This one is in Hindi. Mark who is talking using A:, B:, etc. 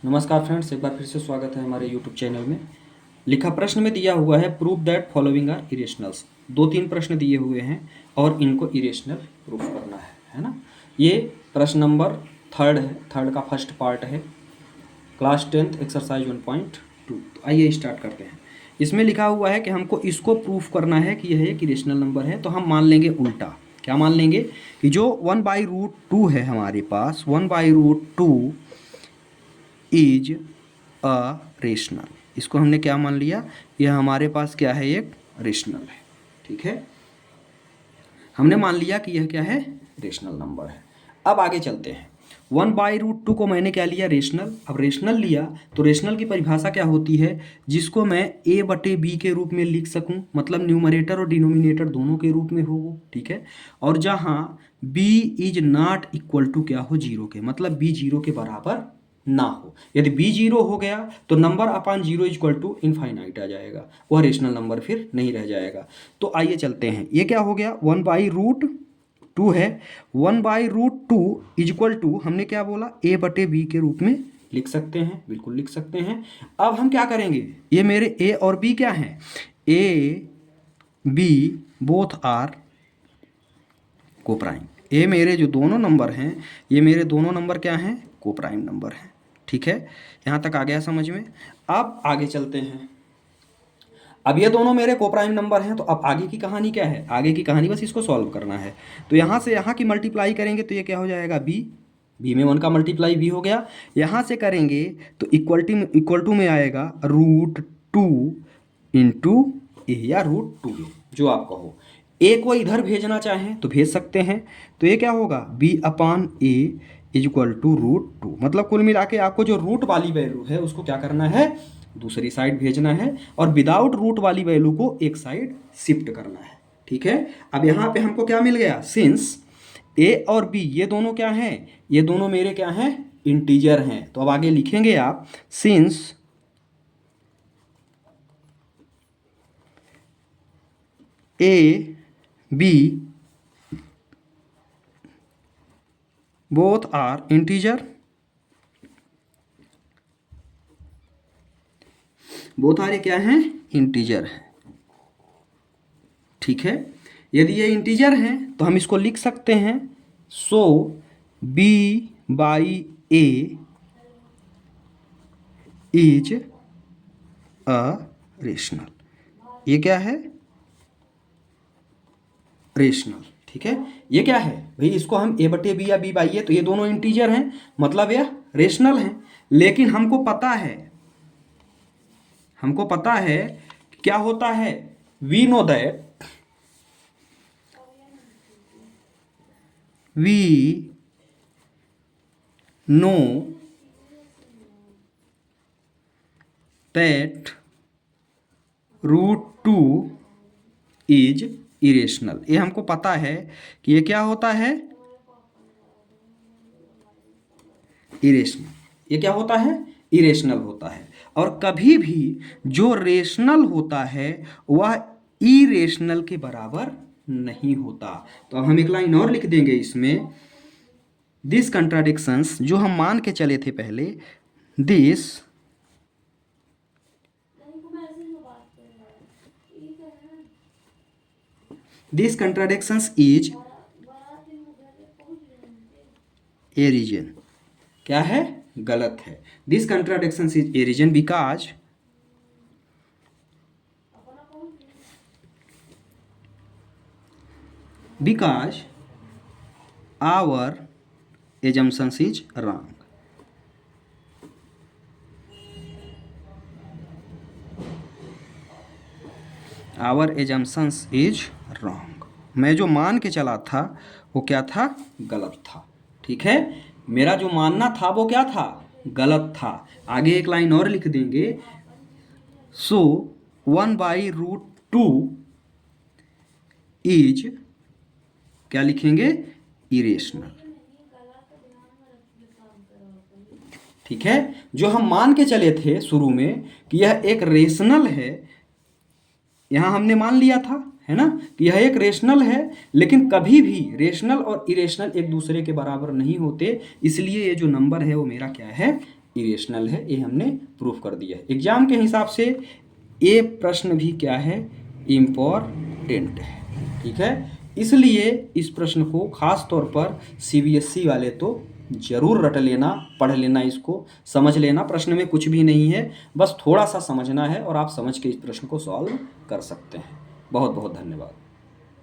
A: नमस्कार फ्रेंड्स, एक बार फिर से स्वागत है हमारे यूट्यूब चैनल में। लिखा प्रश्न में दिया हुआ है proof that following are irrationals. दो तीन प्रश्न दिए हुए हैं और इनको इरेशनल प्रूफ करना है ना। ये प्रश्न नंबर थर्ड है, थर्ड का फर्स्ट पार्ट है, क्लास 10th एक्सरसाइज 1.2। आइए स्टार्ट करते हैं। इसमें लिखा हुआ है कि हमको इसको प्रूफ करना है कि यह एक इरेशनल नंबर है, तो हम मान लेंगे उल्टा। क्या मान लेंगे कि जो 1/√2 है हमारे पास, 1/√2 इज अ रेशनल। इसको हमने क्या मान लिया, यह हमारे पास क्या है, एक रेशनल है। ठीक है, हमने मान लिया कि यह क्या है, रेशनल नंबर है। अब आगे चलते हैं। 1/√2 को मैंने क्या लिया, रेशनल। अब रेशनल लिया तो रेशनल की परिभाषा क्या होती है, जिसको मैं a/b के रूप में लिख सकूं, मतलब न्यूमरेटर और डिनोमिनेटर दोनों के रूप में हो। ठीक है, और जहां b is not equal to क्या हो, जीरो के, मतलब b जीरो के बराबर ना हो। यदि b जीरो हो गया तो number upon zero equal to infinite आ जाएगा, वह रेशनल नंबर फिर नहीं रह जाएगा। तो आइए चलते हैं, ये क्या हो गया, 1/√2 है। 1/√2 इक्वल टू हमने क्या बोला, a/b के रूप में लिख सकते हैं, बिल्कुल लिख सकते हैं। अब हम क्या करेंगे, ये मेरे a और b क्या हैं, a b both are coprime. ये मेरे जो दोनों नंबर हैं, ये मेरे दोनों नंबर क्या हैं, कोप्राइम नंबर हैं। ठीक है, यहाँ तक आ गया समझ में। अब आगे चलते हैं। अब ये दोनों मेरे कोप्राइम नंबर हैं, तो अब आगे की कहानी क्या है, आगे की कहानी बस इसको सॉल्व करना है। तो यहाँ से यहाँ की मल्टीप्लाई करेंगे तो ये क्या हो जाएगा, बी में 1 का मल्टीप्लाई बी हो गया। यहाँ से करेंगे तो इक्वल टू में आएगा √2 इंटू ए या √2a, जो आप कहो। ए को इधर भेजना चाहें तो भेज सकते हैं। तो ये क्या होगा, b/a इक्वल टू √2। मतलब कुल मिला के आपको जो रूट वाली वैल्यू है उसको क्या करना है, दूसरी साइड भेजना है, और विदाउट रूट वाली वैल्यू को एक साइड शिफ्ट करना है। ठीक है, अब यहाँ पे हमको क्या मिल गया, सिंस ए और बी ये दोनों क्या हैं, ये दोनों मेरे क्या हैं, इंटीजर हैं। तो अब आगे लिखेंगे आप, since A B both are integer, both are ये क्या हैं, इंटीजर है। ठीक है, यदि ये इंटीजर हैं तो हम इसको लिख सकते हैं, सो b/a इज अ रेशनल। ये क्या है, रेशनल। ठीक है, ये क्या है भाई, इसको हम a/b या b/a, तो ये दोनों इंटीजर हैं, मतलब यह रेशनल हैं। लेकिन हमको पता है क्या होता है, we know that, we know that √2 is irrational. ये हमको पता है कि ये क्या होता है, इरेशनल। ये क्या होता है, इरेशनल होता है। और कभी भी जो रेशनल होता है वह इरेशनल के बराबर नहीं होता। तो अब हम एक लाइन और लिख देंगे इसमें, दिस कंट्राडिक्शंस, जो हम मान के चले थे पहले, this contradictions is a reason, क्या है, गलत है। This contradiction is a reason because our assumptions is wrong. Our assumptions is wrong. मैं जो मान के चला था वो क्या था, गलत था। ठीक है, मेरा जो मानना था वो क्या था, गलत था। आगे एक लाइन और लिख देंगे, सो 1/√2 इज, क्या लिखेंगे, इरेशनल। ठीक है, जो हम मान के चले थे शुरू में कि यह एक रेशनल है, यहां हमने मान लिया था, है ना, कि यह एक रेशनल है। लेकिन कभी भी रेशनल और इरेशनल एक दूसरे के बराबर नहीं होते, इसलिए ये जो नंबर है वो मेरा क्या है, इरेशनल है, ये हमने प्रूफ कर दिया है। एग्जाम के हिसाब से ये प्रश्न भी क्या है, इम्पोर्टेंट है, ठीक है। इसलिए इस प्रश्न को खास तौर पर सीबीएसई वाले तो जरूर रट लेना, पढ़ लेना, इसको समझ लेना। प्रश्न में कुछ भी नहीं है, बस थोड़ा सा समझना है और आप समझ के इस प्रश्न को सॉल्व कर सकते हैं। बहुत बहुत धन्यवाद।